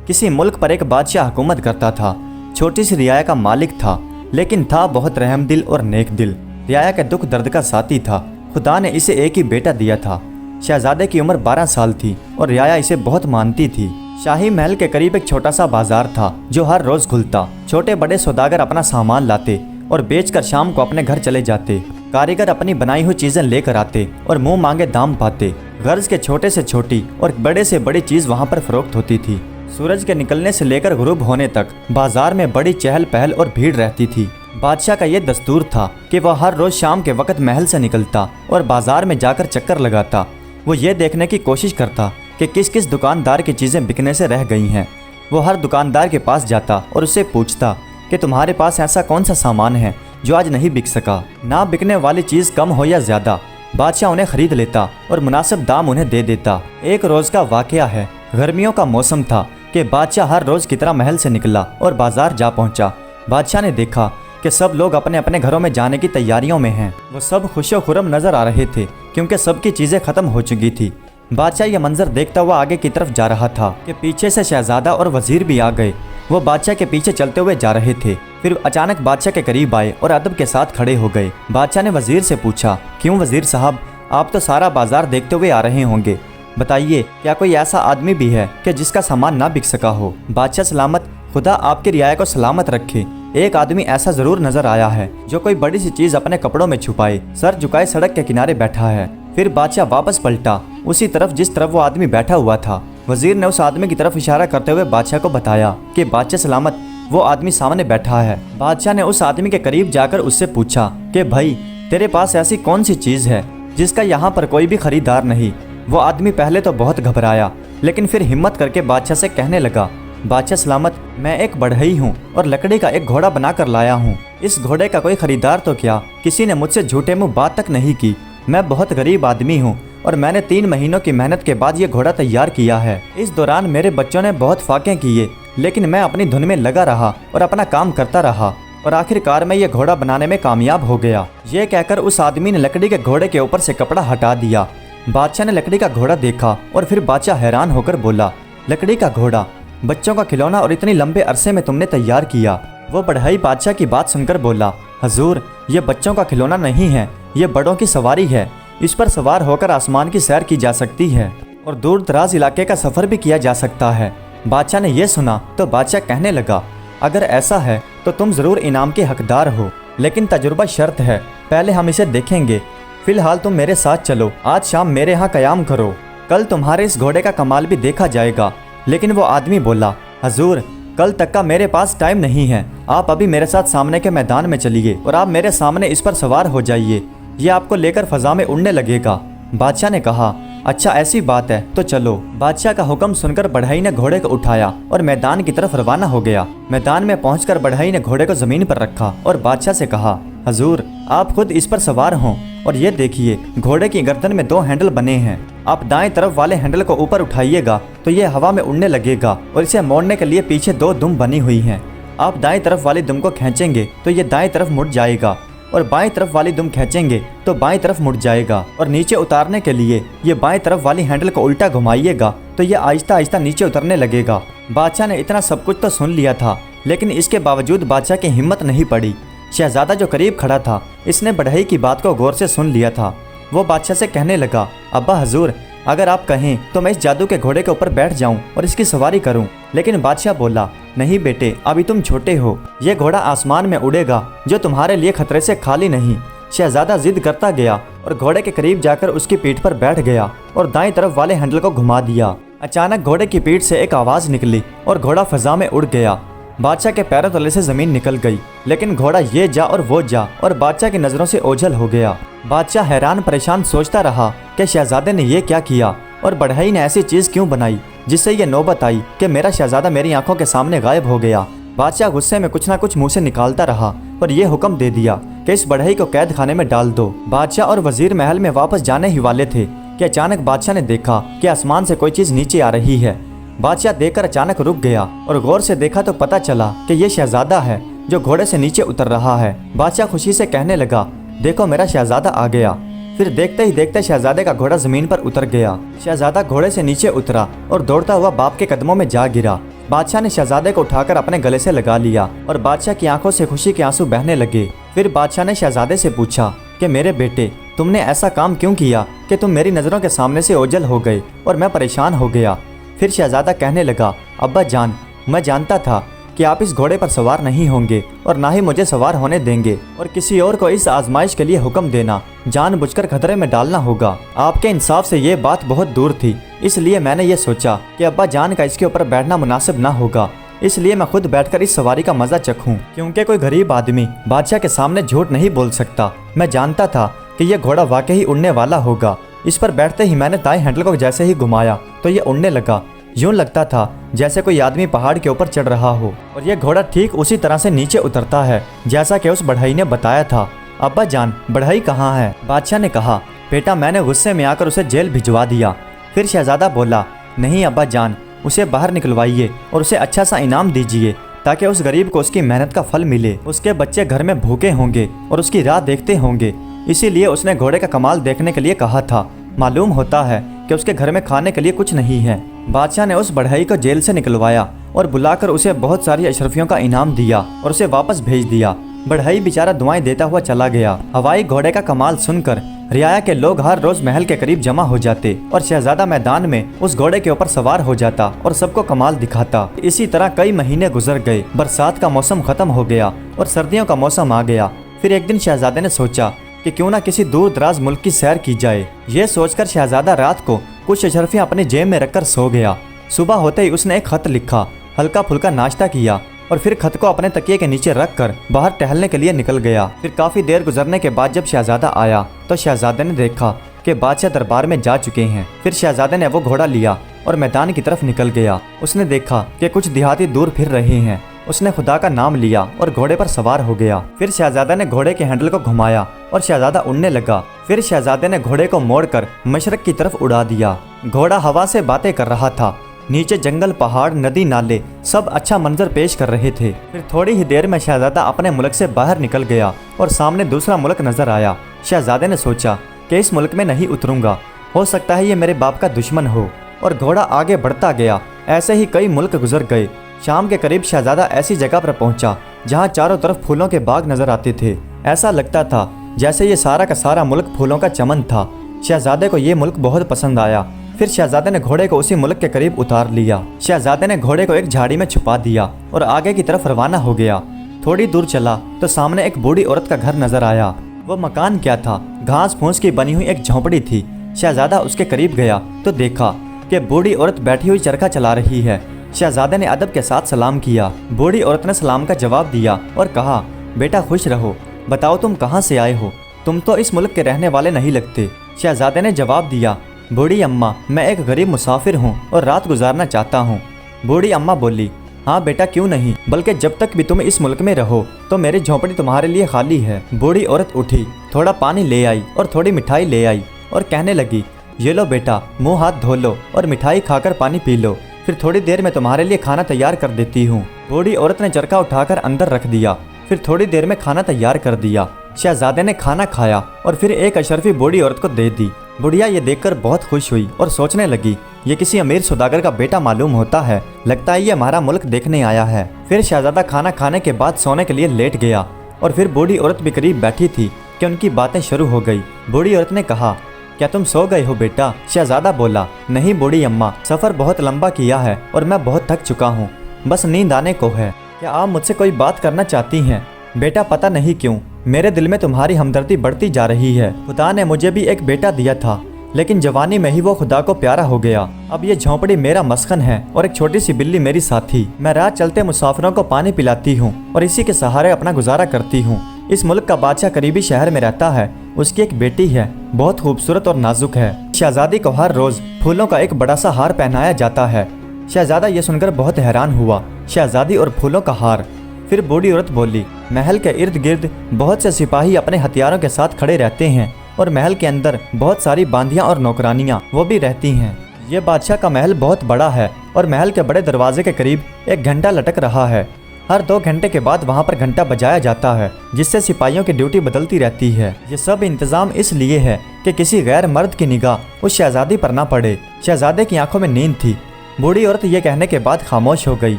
किसी मुल्क पर एक बादशाह हुकूमत करता था। छोटी सी रियाया का मालिक था, लेकिन था बहुत रहमदिल और नेक दिल। रियाया के दुख दर्द का साथी था। खुदा ने इसे एक ही बेटा दिया था। शहजादे की उम्र 12 साल थी और रियाया इसे बहुत मानती थी। शाही महल के करीब एक छोटा सा बाजार था जो हर रोज खुलता। छोटे बड़े सौदागर अपना सामान लाते और बेचकर शाम को अपने घर चले जाते। कारीगर अपनी बनाई हुई चीजें लेकर आते और मुंह मांगे दाम पाते। गर्ज के छोटे से छोटी और बड़े से बड़ी चीज वहां पर फरोख्त होती थी। सूरज के निकलने से लेकर गुरूब होने तक बाजार में बड़ी चहल पहल और भीड़ रहती थी। बादशाह का ये दस्तूर था कि वह हर रोज शाम के वक्त महल से निकलता और बाजार में जाकर चक्कर लगाता। वो ये देखने की कोशिश करता कि किस किस दुकानदार की चीज़ें बिकने से रह गई हैं। वो हर दुकानदार के पास जाता और उससे पूछता कि तुम्हारे पास ऐसा कौन सा सामान है जो आज नहीं बिक सका। ना बिकने वाली चीज़ कम हो या ज़्यादा, बादशाह उन्हें खरीद लेता और मुनासिब दाम उन्हें दे देता। एक रोज़ का वाक़या है। गर्मियों का मौसम था कि बादशाह हर रोज़ की तरह महल से निकला और बाजार जा पहुंचा। बादशाह ने देखा कि सब लोग अपने अपने घरों में जाने की तैयारियों में हैं। वो सब खुशो खुरम नजर आ रहे थे क्योंकि सबकी चीज़ें ख़त्म हो चुकी थी। बादशाह यह मंजर देखता हुआ आगे की तरफ जा रहा था कि पीछे से शहजादा और वजीर भी आ गए। वो बादशाह के पीछे चलते हुए जा रहे थे। फिर अचानक बादशाह के करीब आए और अदब के साथ खड़े हो गए। बादशाह ने वजीर से पूछा, क्यों वजीर साहब, आप तो सारा बाजार देखते हुए आ रहे होंगे, बताइए क्या कोई ऐसा आदमी भी है कि जिसका सामान ना बिक सका हो। बादशाह सलामत, खुदा आपकी रियाया को सलामत रखे। एक आदमी ऐसा जरूर नजर आया है जो कोई बड़ी सी चीज अपने कपड़ों में छुपाए सर झुकाए सड़क के किनारे बैठा है। फिर बादशाह वापस पलटा उसी तरफ जिस तरफ वो आदमी बैठा हुआ था। वजीर ने उस आदमी की तरफ इशारा करते हुए बादशाह को बताया कि बादशाह सलामत, वो आदमी सामने बैठा है। बादशाह ने उस आदमी के करीब जाकर उससे पूछा कि भाई, तेरे पास ऐसी कौन सी चीज है जिसका यहाँ पर कोई भी खरीदार नहीं। वो आदमी पहले तो बहुत घबराया, लेकिन फिर हिम्मत करके बादशाह से कहने लगा, बादशाह सलामत, मैं एक बढ़ई हूँ और लकड़ी का एक घोड़ा बनाकर लाया हूँ। इस घोड़े का कोई खरीदार तो क्या, किसी ने मुझसे झूठे मुंह बात तक नहीं की। मैं बहुत गरीब आदमी हूँ और मैंने 3 महीनों की मेहनत के बाद ये घोड़ा तैयार किया है। इस दौरान मेरे बच्चों ने बहुत फाके किए, लेकिन मैं अपनी धुन में लगा रहा और अपना काम करता रहा और आखिरकार मैं ये घोड़ा बनाने में कामयाब हो गया। ये कहकर उस आदमी ने लकड़ी के घोड़े के ऊपर से कपड़ा हटा दिया। बादशाह ने लकड़ी का घोड़ा देखा और फिर बादशाह हैरान होकर बोला, लकड़ी का घोड़ा, बच्चों का खिलौना, और इतनी लंबे अरसे में तुमने तैयार किया। वो बढ़ई बादशाह की बात सुनकर बोला, हजूर, ये बच्चों का खिलौना नहीं है, ये बड़ों की सवारी है। इस पर सवार होकर आसमान की सैर की जा सकती है और दूर दराज इलाके का सफर भी किया जा सकता है। बादशाह ने यह सुना तो बादशाह कहने लगा, अगर ऐसा है तो तुम जरूर इनाम के हकदार हो, लेकिन तजुर्बा शर्त है, पहले हम इसे देखेंगे। फिलहाल तुम मेरे साथ चलो, आज शाम मेरे यहाँ कयाम करो, कल तुम्हारे इस घोड़े का कमाल भी देखा जाएगा। लेकिन वो आदमी बोला, हजूर, कल तक का मेरे पास टाइम नहीं है, आप अभी मेरे साथ सामने के मैदान में चलिए और आप मेरे सामने इस पर सवार हो जाइए, ये आपको लेकर फजा में उड़ने लगेगा। बादशाह ने कहा, अच्छा ऐसी बात है तो चलो। बादशाह का हुक्म सुनकर बढ़ई ने घोड़े को उठाया और मैदान की तरफ रवाना हो गया। मैदान में पहुंचकर बढ़ई ने घोड़े को जमीन पर रखा और बादशाह से कहा, हजूर, आप खुद इस पर सवार हों और ये देखिए, घोड़े की गर्दन में 2 हैंडल बने हैं। आप दाएं तरफ वाले हैंडल को ऊपर उठाइएगा तो ये हवा में उड़ने लगेगा और इसे मोड़ने के लिए पीछे 2 दुम बनी हुई हैं। आप दाएं तरफ वाली दुम को खींचेंगे तो ये दाएं तरफ मुड़ जाएगा और बाएं तरफ वाली दुम खींचेंगे तो बाएं तरफ मुड़ जाएगा, और नीचे उतारने के लिए ये बाएं तरफ वाली हैंडल को उल्टा घुमाइएगा तो ये आहिस्ता आहिस्ता नीचे उतरने लगेगा। बादशाह ने इतना सब कुछ तो सुन लिया था, लेकिन इसके बावजूद बादशाह की हिम्मत नहीं पड़ी। शहजादा जो करीब खड़ा था, इसने बढ़ई की बात को गौर से सुन लिया था। वो बादशाह से कहने लगा, अब्बा हजूर, अगर आप कहें तो मैं इस जादू के घोड़े के ऊपर बैठ जाऊं और इसकी सवारी करूं। लेकिन बादशाह बोला, नहीं बेटे, अभी तुम छोटे हो, ये घोड़ा आसमान में उड़ेगा जो तुम्हारे लिए खतरे से खाली नहीं। शहजादा जिद करता गया और घोड़े के करीब जाकर उसकी पीठ पर बैठ गया और दाएं तरफ वाले हैंडल को घुमा दिया। अचानक घोड़े की पीठ से एक आवाज़ निकली और घोड़ा फजा में उड़ गया। बादशाह के पैरों तले से जमीन निकल गई, लेकिन घोड़ा ये जा और वो जा और बादशाह की नज़रों से ओझल हो गया। बादशाह हैरान परेशान सोचता रहा कि शहजादे ने ये क्या किया और बढ़ई ने ऐसी चीज़ क्यों बनाई जिससे ये नौबत आई कि मेरा शहजादा मेरी आंखों के सामने गायब हो गया। बादशाह गुस्से में कुछ ना कुछ मुंह से निकालता रहा और ये हुक्म दे दिया कि इस बढ़ई को कैद खाने में डाल दो। बादशाह और वजीर महल में वापस जाने ही वाले थे कि अचानक बादशाह ने देखा कि आसमान से कोई चीज़ नीचे आ रही है। बादशाह देखकर अचानक रुक गया और गौर से देखा तो पता चला कि ये शहजादा है जो घोड़े से नीचे उतर रहा है। बादशाह खुशी से कहने लगा, देखो मेरा शहजादा आ गया। फिर देखते ही देखते शहजादे का घोड़ा जमीन पर उतर गया। शहजादा घोड़े से नीचे उतरा और दौड़ता हुआ बाप के कदमों में जा गिरा। बादशाह ने शहजादे को उठाकर अपने गले से लगा लिया और बादशाह की आंखों से खुशी के आंसू बहने लगे। फिर बादशाह ने शहजादे से पूछा कि मेरे बेटे, तुमने ऐसा काम क्यों किया कि तुम मेरी नज़रों के सामने से ओझल हो गए और मैं परेशान हो गया। फिर शहजादा कहने लगा, अब्बा जान, मैं जानता था कि आप इस घोड़े पर सवार नहीं होंगे और ना ही मुझे सवार होने देंगे और किसी और को इस आजमाइश के लिए हुक्म देना जानबूझकर खतरे में डालना होगा। आपके इंसाफ से ये बात बहुत दूर थी, इसलिए मैंने ये सोचा कि अब्बा जान का इसके ऊपर बैठना मुनासिब ना होगा, इसलिए मैं खुद बैठकर इस सवारी का मजा चखूं। क्योंकि कोई गरीब आदमी बादशाह के सामने झूठ नहीं बोल सकता। मैं जानता था कि यह घोड़ा वाकई ही उड़ने वाला होगा। इस पर बैठते ही मैंने दाएं हैंडल को जैसे ही घुमाया तो ये उड़ने लगा। यूं लगता था जैसे कोई आदमी पहाड़ के ऊपर चढ़ रहा हो और यह घोड़ा ठीक उसी तरह से नीचे उतरता है जैसा कि उस बढ़ई ने बताया था। अब्बा जान, बढ़ई कहाँ है? बादशाह ने कहा, बेटा मैंने गुस्से में आकर उसे जेल भिजवा दिया। फिर शहजादा बोला, नहीं अब्बा जान, उसे बाहर निकलवाइए और उसे अच्छा सा इनाम दीजिए ताकि उस गरीब को उसकी मेहनत का फल मिले। उसके बच्चे घर में भूखे होंगे और उसकी राह देखते होंगे, इसीलिए उसने घोड़े का कमाल देखने के लिए कहा था। मालूम होता है कि उसके घर में खाने के लिए कुछ नहीं है। बादशाह ने उस बढ़ई को जेल से निकलवाया और बुलाकर उसे बहुत सारी अशरफियों का इनाम दिया और उसे वापस भेज दिया। बढ़ई बेचारा दुआएं देता हुआ चला गया। हवाई घोड़े का कमाल सुनकर रियाया के लोग हर रोज महल के करीब जमा हो जाते और शहजादा मैदान में उस घोड़े के ऊपर सवार हो जाता और सबको कमाल दिखाता। इसी तरह कई महीने गुजर गए। बरसात का मौसम खत्म हो गया और सर्दियों का मौसम आ गया। फिर एक दिन शहजादे ने सोचा कि क्यों ना किसी दूर दराज मुल्क की सैर की जाए। ये सोचकर शहजादा रात को कुछ अशरफियां अपनी जेब में रखकर सो गया। सुबह होते ही उसने एक खत लिखा, हल्का फुल्का नाश्ता किया और फिर खत को अपने तकिए के नीचे रखकर बाहर टहलने के लिए निकल गया। फिर काफी देर गुजरने के बाद जब शहजादा आया तो शहजादे ने देखा कि बादशाह दरबार में जा चुके हैं। फिर शहजादे ने वो घोड़ा लिया और मैदान की तरफ निकल गया। उसने देखा कि कुछ देहाती दूर फिर रहे हैं। उसने खुदा का नाम लिया और घोड़े पर सवार हो गया। फिर शहजादा ने घोड़े के हैंडल को घुमाया और शहजादा उड़ने लगा। फिर शहजादे ने घोड़े को मोड़कर मशरक की तरफ उड़ा दिया। घोड़ा हवा से बातें कर रहा था। नीचे जंगल, पहाड़, नदी, नाले सब अच्छा मंजर पेश कर रहे थे। फिर थोड़ी ही देर में शहजादा अपने मुल्क से बाहर निकल गया और सामने दूसरा मुल्क नजर आया। शहजादे ने सोचा कि इस मुल्क में नहीं उतरूंगा, हो सकता है ये मेरे बाप का दुश्मन हो, और घोड़ा आगे बढ़ता गया। ऐसे ही कई मुल्क गुजर गए। शाम के करीब शहजादा ऐसी जगह पर पहुंचा जहां चारों तरफ फूलों के बाग नजर आते थे। ऐसा लगता था जैसे ये सारा का सारा मुल्क फूलों का चमन था। शहजादे को ये मुल्क बहुत पसंद आया। फिर शहजादे ने घोड़े को उसी मुल्क के करीब उतार लिया। शहजादे ने घोड़े को एक झाड़ी में छुपा दिया और आगे की तरफ रवाना हो गया। थोड़ी दूर चला तो सामने एक बूढ़ी औरत का घर नजर आया। वो मकान क्या था, घास फूस की बनी हुई एक झोंपड़ी थी। शहजादा उसके करीब गया तो देखा कि बूढ़ी औरत बैठी हुई चरखा चला रही है। शहजादे ने अदब के साथ सलाम किया। बूढ़ी औरत ने सलाम का जवाब दिया और कहा, बेटा खुश रहो, बताओ तुम कहाँ से आए हो? तुम तो इस मुल्क के रहने वाले नहीं लगते। शहजादे ने जवाब दिया, बूढ़ी अम्मा, मैं एक गरीब मुसाफिर हूँ और रात गुजारना चाहता हूँ। बूढ़ी अम्मा बोली, हाँ बेटा क्यों नहीं, बल्कि जब तक भी तुम इस मुल्क में रहो तो मेरी झोंपड़ी तुम्हारे लिए खाली है। बूढ़ी औरत उठी, थोड़ा पानी ले आई और थोड़ी मिठाई ले आई और कहने लगी, ये लो बेटा, मुंह हाथ धो लो और मिठाई खाकर पानी पी लो, फिर थोड़ी देर में तुम्हारे लिए खाना तैयार कर देती हूँ। बूढ़ी औरत ने चरखा उठाकर अंदर रख दिया। फिर थोड़ी देर में खाना तैयार कर दिया। शहजादे ने खाना खाया और फिर एक अशरफी बूढ़ी औरत को दे दी। बुढ़िया ये देखकर बहुत खुश हुई और सोचने लगी, ये किसी अमीर सौदागर का बेटा मालूम होता है, लगता है ये हमारा मुल्क देखने आया है। फिर शहजादा खाना खाने के बाद सोने के लिए लेट गया और फिर बूढ़ी औरत भी करीब बैठी थी कि उनकी बातें शुरू हो गई। बूढ़ी औरत ने कहा, क्या तुम सो गए हो बेटा? शहजादा बोला, नहीं बूढ़ी अम्मा, सफ़र बहुत लंबा किया है और मैं बहुत थक चुका हूँ, बस नींद आने को है। क्या आप मुझसे कोई बात करना चाहती हैं? बेटा पता नहीं क्यों मेरे दिल में तुम्हारी हमदर्दी बढ़ती जा रही है। खुदा ने मुझे भी एक बेटा दिया था, लेकिन जवानी में ही वो खुदा को प्यारा हो गया। अब ये झोंपड़ी मेरा मस्कन है और एक छोटी सी बिल्ली मेरी साथी। मैं राह चलते मुसाफिरों को पानी पिलाती हूँ और इसी के सहारे अपना गुजारा करती हूँ। इस मुल्क का बादशाह करीबी शहर में रहता है। उसकी एक बेटी है, बहुत खूबसूरत और नाजुक है। शहजादी को हर रोज फूलों का एक बड़ा सा हार पहनाया जाता है। शहजादा ये सुनकर बहुत हैरान हुआ, शहजादी और फूलों का हार। फिर बूढ़ी औरत बोली, महल के इर्द गिर्द बहुत से सिपाही अपने हथियारों के साथ खड़े रहते हैं और महल के अंदर बहुत सारी बांदियां और नौकरानियां वो भी रहती हैं। ये बादशाह का महल बहुत बड़ा है और महल के बड़े दरवाजे के करीब एक घंटा लटक रहा है। हर 2 घंटे के बाद वहाँ पर घंटा बजाया जाता है, जिससे सिपाहियों की ड्यूटी बदलती रहती है। ये सब इंतजाम इसलिए है कि किसी गैर मर्द की निगाह उस शहजादी पर ना पड़े। शहजादे की आंखों में नींद थी। बूढ़ी औरत ये कहने के बाद खामोश हो गई।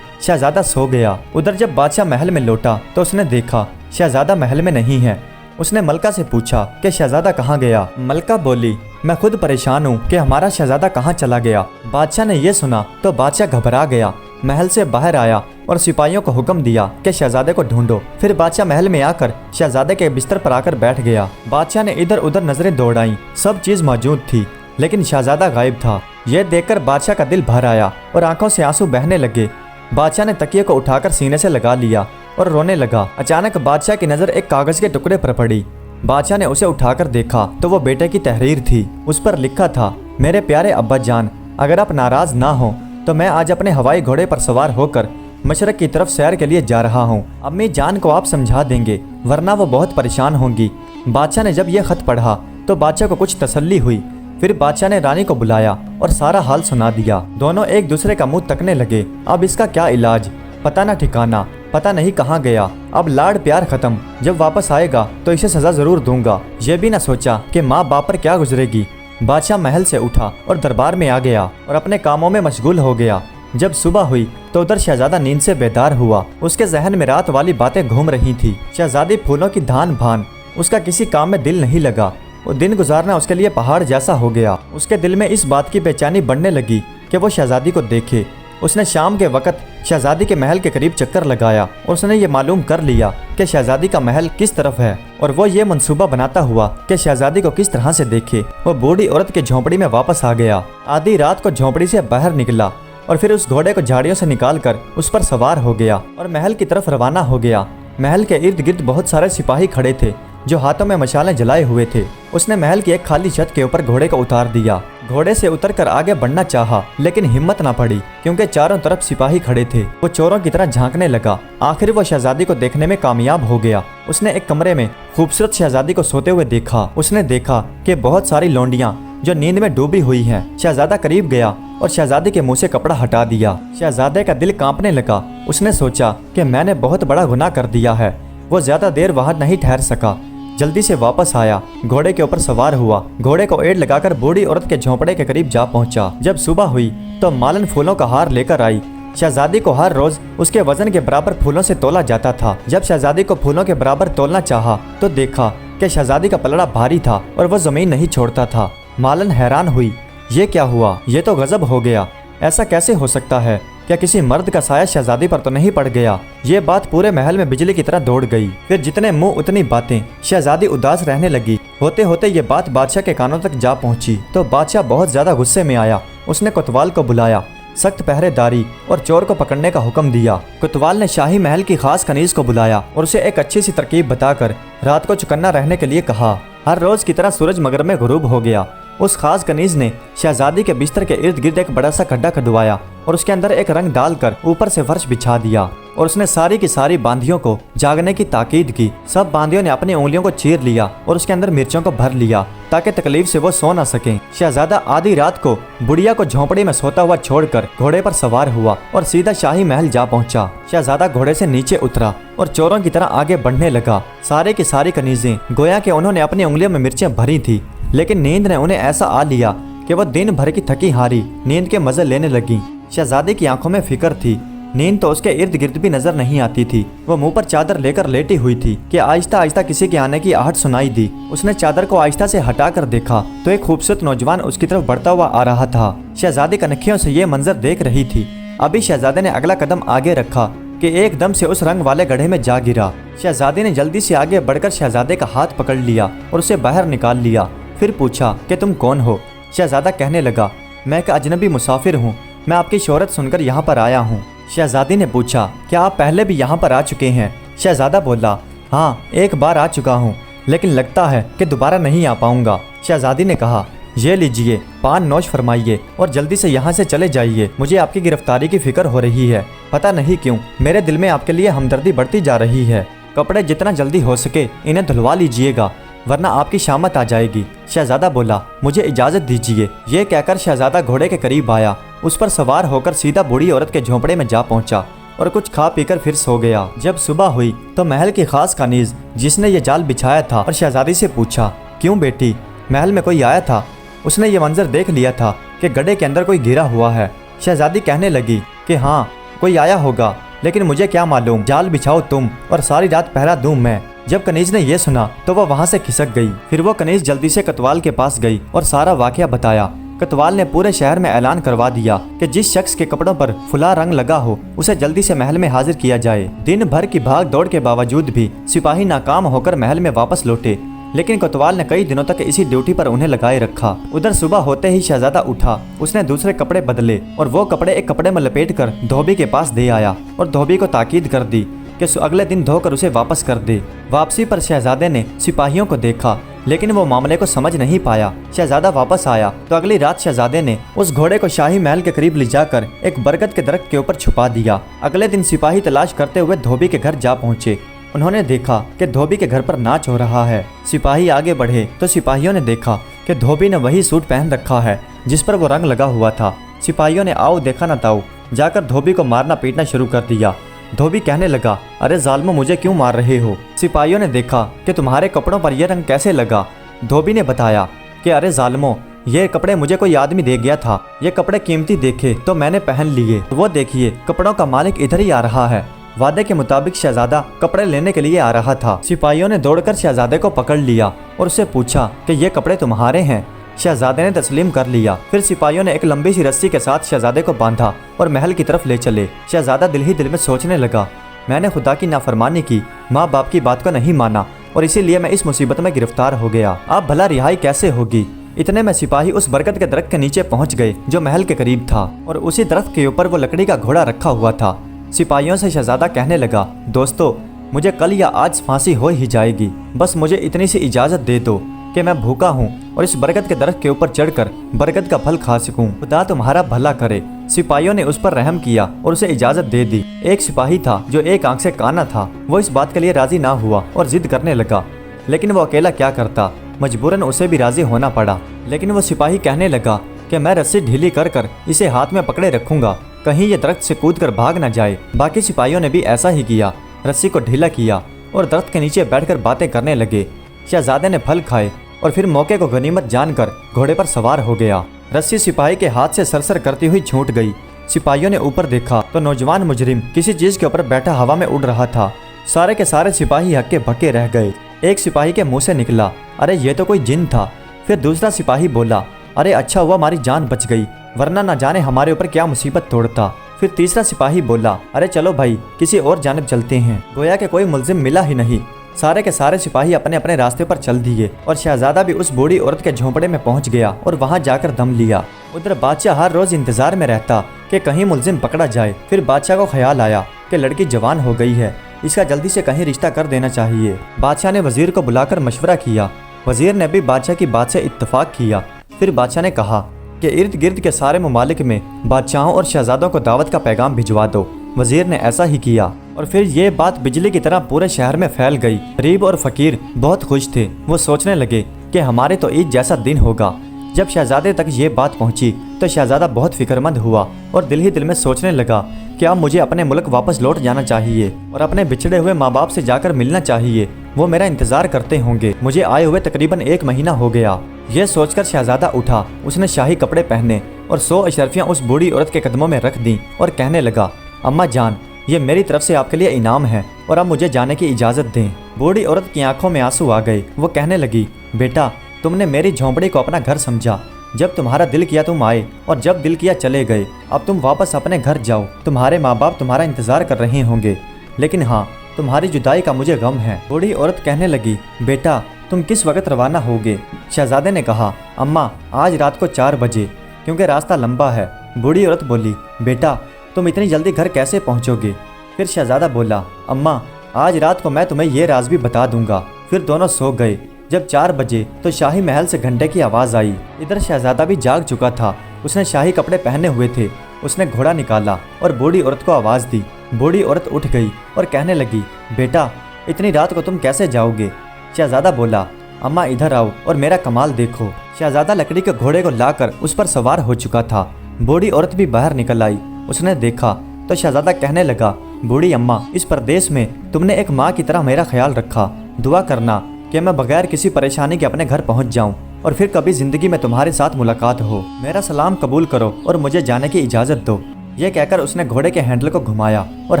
शहजादा सो गया। उधर जब बादशाह महल में लौटा तो उसने देखा शहजादा महल में नहीं है। उसने मलका से पूछा कि शहजादा कहाँ गया। मलका बोली, मैं खुद परेशान हूँ कि हमारा शहजादा कहाँ चला गया। बादशाह ने ये सुना तो बादशाह घबरा गया, महल से बाहर आया और सिपाहियों को हुक्म दिया कि शहजादे को ढूंढो। फिर बादशाह महल में आकर शहजादे के बिस्तर पर आकर बैठ गया। बादशाह ने इधर उधर नजरें दौड़ाई, सब चीज मौजूद थी लेकिन शहजादा गायब था। यह देखकर बादशाह का दिल भर आया और आंखों से आंसू बहने लगे। बादशाह ने तकिए को उठाकर सीने से लगा लिया और रोने लगा। अचानक बादशाह की नजर एक कागज के टुकड़े पर पड़ी। बादशाह ने उसे उठाकर देखा तो वो बेटे की तहरीर थी। उस पर लिखा था, मेरे प्यारे अब्बा जान, अगर आप नाराज ना हो तो मैं आज अपने हवाई घोड़े पर सवार होकर मशरक की तरफ सैर के लिए जा रहा हूँ। अम्मी जान को आप समझा देंगे वरना वो बहुत परेशान होंगी। बादशाह ने जब यह खत पढ़ा तो बादशाह को कुछ तसल्ली हुई। फिर बादशाह ने रानी को बुलाया और सारा हाल सुना दिया। दोनों एक दूसरे का मुंह तकने लगे। अब इसका क्या इलाज, पता न ठिकाना, पता नहीं कहाँ गया। अब लाड़ प्यार खत्म, जब वापस आएगा तो इसे सजा जरूर दूंगा। ये भी न सोचा कि माँ बाप पर क्या गुजरेगी। बादशाह महल से उठा और दरबार में आ गया और अपने कामों में मशगूल हो गया। जब सुबह हुई तो उधर शहजादा नींद से बेदार हुआ। उसके जहन में रात वाली बातें घूम रही थी। शहजादी फूलों की धान भान, उसका किसी काम में दिल नहीं लगा। वो दिन गुजारना उसके लिए पहाड़ जैसा हो गया। उसके दिल में इस बात की बेचैनी बढ़ने लगी कि वो शहजादी को देखे। उसने शाम के वक्त शहजादी के महल के करीब चक्कर लगाया और उसने ये मालूम कर लिया कि शहजादी का महल किस तरफ है और वो ये मंसूबा बनाता हुआ कि शहजादी को किस तरह से देखे, वो बूढ़ी औरत की झोंपड़ी में वापस आ गया। आधी रात को झोंपड़ी से बाहर निकला और फिर उस घोड़े को झाड़ियों से निकालकर उस पर सवार हो गया और महल की तरफ रवाना हो गया। महल के इर्द गिर्द बहुत सारे सिपाही खड़े थे जो हाथों में मशालें जलाए हुए थे। उसने महल की एक खाली छत के ऊपर घोड़े को उतार दिया। घोड़े से उतरकर आगे बढ़ना चाहा लेकिन हिम्मत ना पड़ी क्योंकि चारों तरफ सिपाही खड़े थे। वो चोरों की तरह झांकने लगा। आखिर वो शहजादी को देखने में कामयाब हो गया। उसने एक कमरे में खूबसूरत शहजादी को सोते हुए देखा। उसने देखा कि बहुत सारी लौंडियां जो नींद में डूबी हुई हैं। शहजादा करीब गया और शहजादी के मुंह से कपड़ा हटा दिया। शहजादे का दिल कांपने लगा। उसने सोचा कि मैंने बहुत बड़ा गुनाह कर दिया है। वो ज्यादा देर वहां नहीं ठहर सका, जल्दी से वापस आया, घोड़े के ऊपर सवार हुआ, घोड़े को एड़ लगाकर बूढ़ी औरत के झोंपड़े के करीब जा पहुंचा। जब सुबह हुई तो मालन फूलों का हार लेकर आई। शहजादी को हर रोज उसके वजन के बराबर फूलों से तोला जाता था। जब शहजादी को फूलों के बराबर तोलना चाहा तो देखा कि शहजादी का पलड़ा भारी था और वह जमीन नहीं छोड़ता था। मालन हैरान हुई, ये क्या हुआ, ये तो गजब हो गया, ऐसा कैसे हो सकता है? क्या किसी मर्द का साया शहजादी पर तो नहीं पड़ गया? ये बात पूरे महल में बिजली की तरह दौड़ गई। फिर जितने मुंह उतनी बातें। शहजादी उदास रहने लगी। होते होते ये बात बादशाह के कानों तक जा पहुंची तो बादशाह बहुत ज्यादा गुस्से में आया। उसने कोतवाल को बुलाया, सख्त पहरेदारी और चोर को पकड़ने का हुक्म दिया। कोतवाल ने शाही महल की खास कनीज को बुलाया और उसे एक अच्छी सी तरकीब बताकर रात को चौकन्ना रहने के लिए कहा। हर रोज की तरह सूरज मगरब में गुरूब हो गया। उस खास कनीज ने शहजादी के बिस्तर के इर्द गिर्द एक बड़ा सा खड्डा खुदवाया और उसके अंदर एक रंग डालकर ऊपर से फर्श बिछा दिया और उसने सारी की सारी बांधियों को जागने की ताकीद की। सब बांधियों ने अपनी उंगलियों को चीर लिया और उसके अंदर मिर्चों को भर लिया ताकि तकलीफ से वो सो न सकें। शहजादा आधी रात को बुढ़िया को झोंपड़ी में सोता हुआ छोड़कर घोड़े पर सवार हुआ और सीधा शाही महल जा पहुंचा। शहजादा घोड़े से नीचे उतरा और चोरों की तरह आगे बढ़ने लगा। सारे की सारी कनीजें गोया कि उन्होंने अपनी उंगलियों में मिर्चें भरी थी, लेकिन नींद ने उन्हें ऐसा आ लिया कि वह दिन भर की थकी हारी नींद के मजे लेने लगी। शहजादी की आंखों में फिक्र थी, नींद तो उसके इर्द गिर्द भी नजर नहीं आती थी। वो मुंह पर चादर लेकर लेटी हुई थी कि आहिस्ता आहिस्ता किसी के आने की आहट सुनाई दी। उसने चादर को आहिस्ता से हटाकर देखा तो एक खूबसूरत नौजवान उसकी तरफ बढ़ता हुआ आ रहा था। शहजादी कनखियों से ये मंजर देख रही थी। अभी शहजादे ने अगला कदम आगे रखा कि एकदम से उस रंग वाले गड्ढे में जा गिरा। शहजादी ने जल्दी से आगे बढ़कर शहजादे का हाथ पकड़ लिया और उसे बाहर निकाल लिया। फिर पूछा कि तुम कौन हो? शहजादा कहने लगा, मैं एक अजनबी मुसाफिर हूँ, मैं आपकी शोहरत सुनकर यहाँ पर आया हूँ। शहजादी ने पूछा, क्या आप पहले भी यहाँ पर आ चुके हैं? शहजादा बोला, हाँ, एक बार आ चुका हूँ, लेकिन लगता है कि दोबारा नहीं आ पाऊंगा। शहजादी ने कहा, ये लीजिए, पान नोश फरमाइए और जल्दी से यहाँ से चले जाइए। मुझे आपकी गिरफ्तारी की फिक्र हो रही है। पता नहीं क्यों मेरे दिल में आपके लिए हमदर्दी बढ़ती जा रही है। कपड़े जितना जल्दी हो सके इन्हें धुलवा लीजिएगा, वरना आपकी शामत आ जाएगी। शहजादा बोला, मुझे इजाजत दीजिए। ये कहकर शहजादा घोड़े के करीब आया, उस पर सवार होकर सीधा बूढ़ी औरत के झोंपड़े में जा पहुंचा और कुछ खा पीकर फिर सो गया। जब सुबह हुई तो महल की खास कनीज जिसने ये जाल बिछाया था और शहजादी से पूछा, क्यों बेटी, महल में कोई आया था? उसने ये मंजर देख लिया था कि गड्ढे के अंदर कोई गिरा हुआ है शहजादी कहने लगी कि हाँ कोई आया होगा, लेकिन मुझे क्या मालूम, जाल बिछाओ तुम और सारी रात पहरा दूं मैं। जब कनीज ने ये सुना तो वह वहाँ से खिसक गई। फिर वो कनीज जल्दी से कोतवाल के पास गई और सारा वाकया बताया। कोतवाल ने पूरे शहर में ऐलान करवा दिया कि जिस शख्स के कपड़ों पर फुला रंग लगा हो उसे जल्दी से महल में हाजिर किया जाए। दिन भर की भाग दौड़ के बावजूद भी सिपाही नाकाम होकर महल में वापस लौटे, लेकिन कोतवाल ने कई दिनों तक इसी ड्यूटी पर उन्हें लगाए रखा। उधर सुबह होते ही शहजादा उठा, उसने दूसरे कपड़े बदले और वो कपड़े एक कपड़े में लपेटकर धोबी के पास दे आया और धोबी को ताकीद कर दी कि अगले दिन धोकर उसे वापस कर दे। वापसी पर शहजादे ने सिपाहियों को देखा, लेकिन वो मामले को समझ नहीं पाया। शहजादा वापस आया तो अगली रात शहजादे ने उस घोड़े को शाही महल के करीब ले जाकर एक बरगद के दरख्त के ऊपर छुपा दिया। अगले दिन सिपाही तलाश करते हुए धोबी के घर जा पहुंचे। उन्होंने देखा कि धोबी के घर पर नाच हो रहा है। सिपाही आगे बढ़े तो सिपाहियों ने देखा कि धोबी ने वही सूट पहन रखा है जिस पर वो रंग लगा हुआ था। सिपाहियों ने आओ देखा न ताऊ जाकर धोबी को मारना पीटना शुरू कर दिया। धोबी कहने लगा, अरे जालिमो मुझे क्यों मार रहे हो? सिपाहियों ने देखा कि तुम्हारे कपड़ों पर यह रंग कैसे लगा। धोबी ने बताया कि अरे जालिमो, ये कपड़े मुझे कोई आदमी दे गया था, ये कपड़े कीमती देखे तो मैंने पहन लिए। वो देखिए कपड़ों का मालिक इधर ही आ रहा है। वादे के मुताबिक शहजादा कपड़े लेने के लिए आ रहा था। सिपाहियों ने दौड़कर शहजादे को पकड़ लिया और उससे पूछा कि ये कपड़े तुम्हारे हैं। शहजादे ने तस्लीम कर लिया। फिर सिपाहियों ने एक लंबी सी रस्सी के साथ शहजादे को बांधा और महल की तरफ ले चले। शहजादा दिल ही दिल में सोचने लगा, मैंने खुदा की नाफरमानी की, माँ बाप की बात को नहीं माना और इसीलिए मैं इस मुसीबत में गिरफ्तार हो गया। अब भला रिहाई कैसे होगी? इतने में सिपाही उस बरगद के दरख्त के नीचे पहुंच गए जो महल के करीब था और उसी दरख्त के ऊपर वो लकड़ी का घोड़ा रखा हुआ था। सिपाहियों से शहजादा कहने लगा, दोस्तों मुझे कल या आज फांसी हो ही जाएगी, बस मुझे इतनी सी इजाजत दे दो कि मैं भूखा हूँ और इस बरगद के दरख्त के ऊपर चढ़कर बरगद का फल खा सकूं। खुदा तुम्हारा भला करे। सिपाहियों ने उस पर रहम किया और उसे इजाजत दे दी। एक सिपाही था जो एक आंख से काना था, वो इस बात के लिए राजी ना हुआ और जिद करने लगा, लेकिन वो अकेला क्या करता, मजबूरन उसे भी राजी होना पड़ा। लेकिन वो सिपाही कहने लगा कि मैं रस्सी ढीली कर कर इसे हाथ में पकड़े रखूंगा, कहीं ये दरख्त से कूद कर भाग न जाए। बाकी सिपाहियों ने भी ऐसा ही किया, रस्सी को ढीला किया और दरख्त के नीचे बैठकर बातें करने लगे। शहजादे ने फल खाए और फिर मौके को गनीमत जानकर घोड़े पर सवार हो गया। रस्सी सिपाही के हाथ से सरसर करती हुई छूट गई। सिपाहियों ने ऊपर देखा तो नौजवान मुजरिम किसी चीज के ऊपर बैठा हवा में उड़ रहा था। सारे के सारे सिपाही हक्के भक्के रह गए। एक सिपाही के मुंह से निकला, अरे ये तो कोई जिन था। फिर दूसरा सिपाही बोला, अरे अच्छा हुआ हमारी जान बच गई, वरना न जाने हमारे ऊपर क्या मुसीबत तोड़ता। फिर तीसरा सिपाही बोला, अरे चलो भाई किसी और जानिब चलते हैं। गोया कि कोई मुलजिम मिला ही नहीं। सारे के सारे सिपाही अपने अपने रास्ते पर चल दिए और शहजादा भी उस बूढ़ी औरत के झोंपड़े में पहुंच गया और वहां जाकर दम लिया। उधर बादशाह हर रोज इंतजार में रहता कि कहीं मुलजिम पकड़ा जाए। फिर बादशाह को ख्याल आया कि लड़की जवान हो गई है, इसका जल्दी से कहीं रिश्ता कर देना चाहिए। बादशाह ने वजीर को बुलाकर मशवरा किया। वजीर ने भी बादशाह की बात से इत्तफाक किया। फिर बादशाह ने कहा कि इर्द गिर्द के सारे ममालिक में बादशाहों और शहजादों को दावत का पैगाम भिजवा दो। वजीर ने ऐसा ही किया और फिर ये बात बिजली की तरह पूरे शहर में फैल गई। गरीब और फकीर बहुत खुश थे। वो सोचने लगे कि हमारे तो ईद जैसा दिन होगा। जब शहजादे तक ये बात पहुंची तो शहजादा बहुत फिक्रमंद हुआ और दिल ही दिल में सोचने लगा कि अब मुझे अपने मुल्क वापस लौट जाना चाहिए और अपने बिछड़े हुए माँ बाप से जाकर मिलना चाहिए। वो मेरा इंतजार करते होंगे। मुझे आए हुए तकरीबन 1 महीना हो गया। यह सोचकर शहजादा उठा। उसने शाही कपड़े पहने और 100 अशरफियाँ उस बूढ़ी औरत के कदमों में रख दी और कहने लगा, अम्मा जान, ये मेरी तरफ से आपके लिए इनाम है और अब मुझे जाने की इजाज़त दें। बूढ़ी औरत की आंखों में आंसू आ गए। वो कहने लगी, बेटा तुमने मेरी झोंपड़ी को अपना घर समझा। जब तुम्हारा दिल किया तुम आए और जब दिल किया चले गए। अब तुम वापस अपने घर जाओ। तुम्हारे माँ बाप तुम्हारा इंतजार कर रहे होंगे, लेकिन हाँ, तुम्हारी जुदाई का मुझे गम है। बूढ़ी औरत कहने लगी, बेटा तुम किस वक्त रवाना होगे? शहजादे ने कहा, अम्मा आज रात को 4 बजे, क्योंकि रास्ता लंबा है। बूढ़ी औरत बोली, बेटा तुम इतनी जल्दी घर कैसे पहुँचोगे? फिर शहजादा बोला, अम्मा आज रात को मैं तुम्हें ये राज भी बता दूंगा। फिर दोनों सो गए। जब 4 बजे तो शाही महल से घंटे की आवाज़ आई। इधर शहजादा भी जाग चुका था। उसने शाही कपड़े पहने हुए थे। उसने घोड़ा निकाला और बूढ़ी औरत को आवाज़ दी। बूढ़ी औरत उठ गई और कहने लगी, बेटा इतनी रात को तुम कैसे जाओगे? शहजादा बोला, अम्मा इधर आओ और मेरा कमाल देखो। शहजादा लकड़ी के घोड़े को लाकर उस पर सवार हो चुका था। बूढ़ी औरत भी बाहर निकल आई। उसने देखा तो शहजादा कहने लगा, बूढ़ी अम्मा, इस परदेश में तुमने एक माँ की तरह मेरा ख्याल रखा। दुआ करना कि मैं बगैर किसी परेशानी के अपने घर पहुंच जाऊं। और फिर कभी जिंदगी में तुम्हारे साथ मुलाकात हो। मेरा सलाम कबूल करो और मुझे जाने की इजाज़त दो। ये कहकर उसने घोड़े के हैंडल को घुमाया और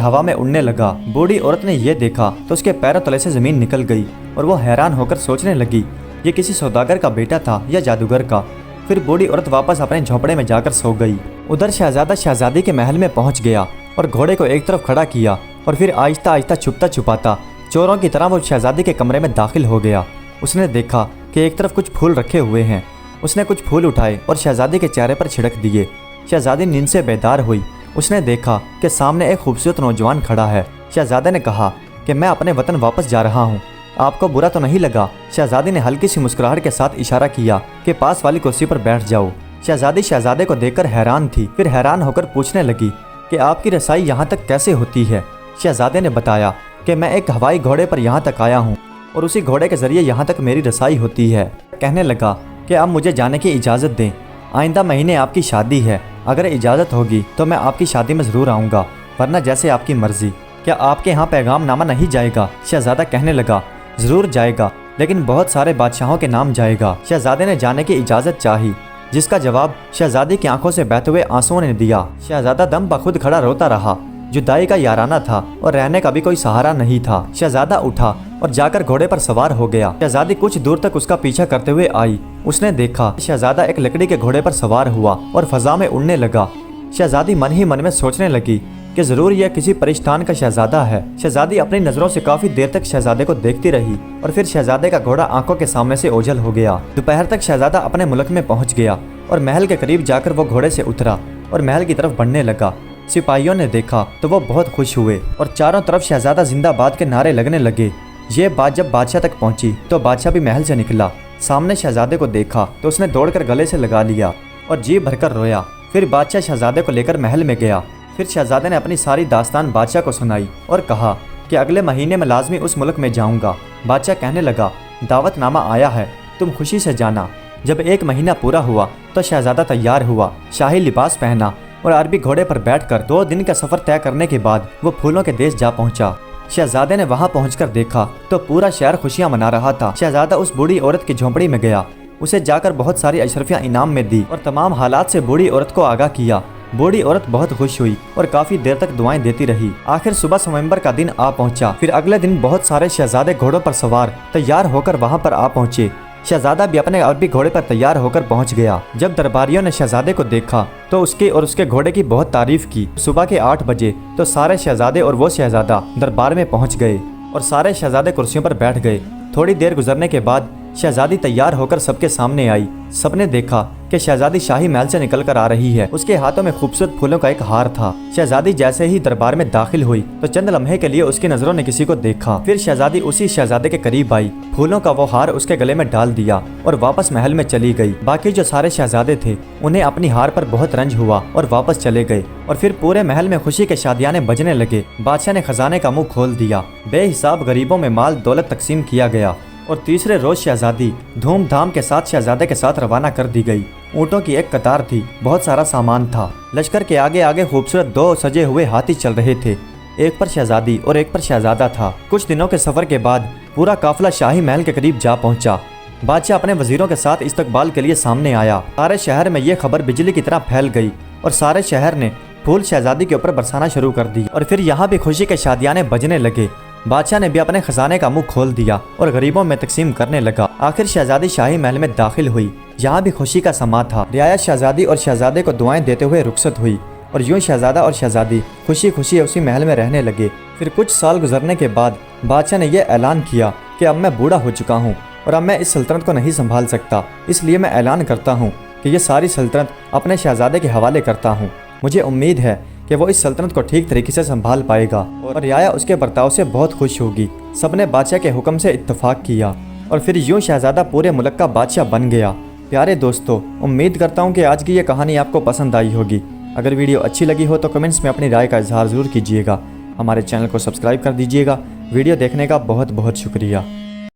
हवा में उड़ने लगा। बूढ़ी औरत ने यह देखा तो उसके पैरों तले से ज़मीन निकल गई और वो हैरान होकर सोचने लगी ये किसी सौदागर का बेटा था या जादूगर का। फिर बूढ़ी औरत वापस अपने झोंपड़े में जाकर सो गई। उधर शहजादा शहजादी के महल में पहुंच गया और घोड़े को एक तरफ खड़ा किया और फिर आहिस्ता आहिस्ता छुपता छुपाता चोरों की तरह वो शहजादी के कमरे में दाखिल हो गया। उसने देखा कि एक तरफ कुछ फूल रखे हुए हैं। उसने कुछ फूल उठाए और शहजादी के चेहरे पर छिड़क दिए। शहजादी नींद से बेदार हुई। उसने देखा कि सामने एक खूबसूरत नौजवान खड़ा है। शहजादे ने कहा कि मैं अपने वतन वापस जा रहा हूँ, आपको बुरा तो नहीं लगा? शहजादी ने हल्की सी मुस्कुराहट के साथ इशारा किया कि पास वाली कुर्सी पर बैठ जाओ। शहजादी शहजादे को देखकर हैरान थी। फिर हैरान होकर पूछने लगी कि आपकी रसाई यहाँ तक कैसे होती है? शहजादे ने बताया कि मैं एक हवाई घोड़े पर यहाँ तक आया हूँ और उसी घोड़े के जरिए यहाँ तक मेरी रसाई होती है। कहने लगा कि अब मुझे जाने की इजाज़त दें, आइंदा महीने आपकी शादी है, अगर इजाज़त होगी तो मैं आपकी शादी में ज़रूर आऊँगा, वरना जैसे आपकी मर्ज़ी। क्या आपके यहाँ पैगाम नामा नहीं जाएगा? शहजादा कहने लगा ज़रूर जाएगा, लेकिन बहुत सारे बादशाहों के नाम जाएगा। शहजादे ने जाने की इजाज़त चाही, जिसका जवाब शहजादी की आंखों से बहते हुए आंसुओं ने दिया। शहजादा दम बखुद खड़ा रोता रहा। जुदाई का याराना था और रहने का भी कोई सहारा नहीं था। शहजादा उठा और जाकर घोड़े पर सवार हो गया। शहजादी कुछ दूर तक उसका पीछा करते हुए आई। उसने देखा शहजादा एक लकड़ी के घोड़े पर सवार हुआ और फजा में उड़ने लगा। शहजादी मन ही मन में सोचने लगी कि जरूर यह किसी परिश्तान का शहजादा है। शहजादी अपनी नजरों से काफी देर तक शहजादे को देखती रही और फिर शहजादे का घोड़ा आंखों के सामने से ओझल हो गया। दोपहर तक शहजादा अपने मुल्क में पहुंच गया और महल के करीब जाकर वो घोड़े से उतरा और महल की तरफ बढ़ने लगा। सिपाहियों ने देखा तो वो बहुत खुश हुए और चारों तरफ शहजादा जिंदाबाद के नारे लगने लगे। ये बात जब बादशाह तक पहुंची तो बादशाह भी महल से निकला। सामने शहजादे को देखा तो उसने दौड़कर गले से लगा लिया और जी भरकर रोया। फिर बादशाह शहजादे को लेकर महल में गया। फिर शहजादे ने अपनी सारी दास्तान बादशाह को सुनाई और कहा कि अगले महीने में लाजमी उस मुल्क में जाऊंगा। बादशाह कहने लगा दावतनामा आया है, तुम खुशी से जाना। जब एक महीना पूरा हुआ तो शहजादा तैयार हुआ, शाही लिबास पहना और अरबी घोड़े पर बैठकर 2 दिन का सफर तय करने के बाद वो फूलों के देश जा पहुंचा। शहजादे ने वहां पहुंचकर देखा तो पूरा शहर खुशियां मना रहा था। शहजादा उस बूढ़ी औरत की झोंपड़ी में गया, उसे जाकर बहुत सारी अशरफियां इनाम में दी और तमाम हालात से बूढ़ी औरत को आगाह किया। बूढ़ी औरत बहुत खुश हुई और काफी देर तक दुआएं देती रही। आखिर सुबह नवंबर का दिन आ पहुंचा। फिर अगले दिन बहुत सारे शहजादे घोड़ों पर सवार तैयार होकर वहां पर आ पहुंचे। शहजादा भी अपने अरबी घोड़े पर तैयार होकर पहुंच गया। जब दरबारियों ने शहजादे को देखा तो उसके और उसके घोड़े की बहुत तारीफ की। सुबह के 8 बजे तो सारे शहजादे और वो शहजादा दरबार में पहुंच गए और सारे शहजादे कुर्सियों पर बैठ गए। थोड़ी देर गुजरने के बाद शहजादी तैयार होकर सबके सामने आई। सबने देखा कि शहजादी शाही महल से निकलकर आ रही है। उसके हाथों में खूबसूरत फूलों का एक हार था। शहजादी जैसे ही दरबार में दाखिल हुई तो चंद लम्हे के लिए उसकी नजरों ने किसी को देखा। फिर शहजादी उसी शहजादे के करीब आई, फूलों का वो हार उसके गले में डाल दिया और वापस महल में चली गई। बाकी जो सारे शहजादे थे उन्हें अपनी हार पर बहुत रंज हुआ और वापस चले गए और फिर पूरे महल में खुशी के शादियाने बजने लगे। बादशाह ने खजाने का मुंह खोल दिया। बेहिसाब गरीबों में माल दौलत तकसीम किया गया और तीसरे रोज शहजादी धूमधाम के साथ शहजादे के साथ रवाना कर दी गई। ऊँटों की एक कतार थी, बहुत सारा सामान था। लश्कर के आगे आगे खूबसूरत 2 सजे हुए हाथी चल रहे थे, एक पर शहजादी और एक पर शहजादा था। कुछ दिनों के सफर के बाद पूरा काफिला शाही महल के करीब जा पहुंचा। बादशाह अपने वजीरों के साथ इस्तकबाल के लिए सामने आया। सारे शहर में यह खबर बिजली की तरह फैल गई और सारे शहर ने फूल शहजादी के ऊपर बरसाना शुरू कर दी और फिर यहाँ भी खुशी के शादियाने बजने लगे। बादशाह ने भी अपने खजाने का मुंह खोल दिया और गरीबों में तकसीम करने लगा। आखिर शहजादी शाही महल में दाखिल हुई। यहाँ भी खुशी का समा था। रियाया शहजादी और शहजादे को दुआएं देते हुए रुखसत हुई और यूं शहजादा और शहजादी खुशी खुशी उसी महल में रहने लगे। फिर कुछ साल गुजरने के बाद बादशाह ने यह ऐलान किया कि अब मैं बूढ़ा हो चुका हूँ और अब मैं इस सल्तनत को नहीं संभाल सकता, इसलिए मैं ऐलान करता हूँ कि ये सारी सल्तनत अपने शहजादे के हवाले करता हूँ। मुझे उम्मीद है कि वो इस सल्तनत को ठीक तरीके से संभाल पाएगा और रियाया उसके बर्ताव से बहुत खुश होगी। सबने बादशाह के हुक्म से इत्तेफाक किया और फिर यूं शहजादा पूरे मुल्क का बादशाह बन गया। प्यारे दोस्तों, उम्मीद करता हूँ कि आज की ये कहानी आपको पसंद आई होगी। अगर वीडियो अच्छी लगी हो तो कमेंट्स में अपनी राय का इजहार ज़रूर कीजिएगा। हमारे चैनल को सब्सक्राइब कर दीजिएगा। वीडियो देखने का बहुत बहुत शुक्रिया।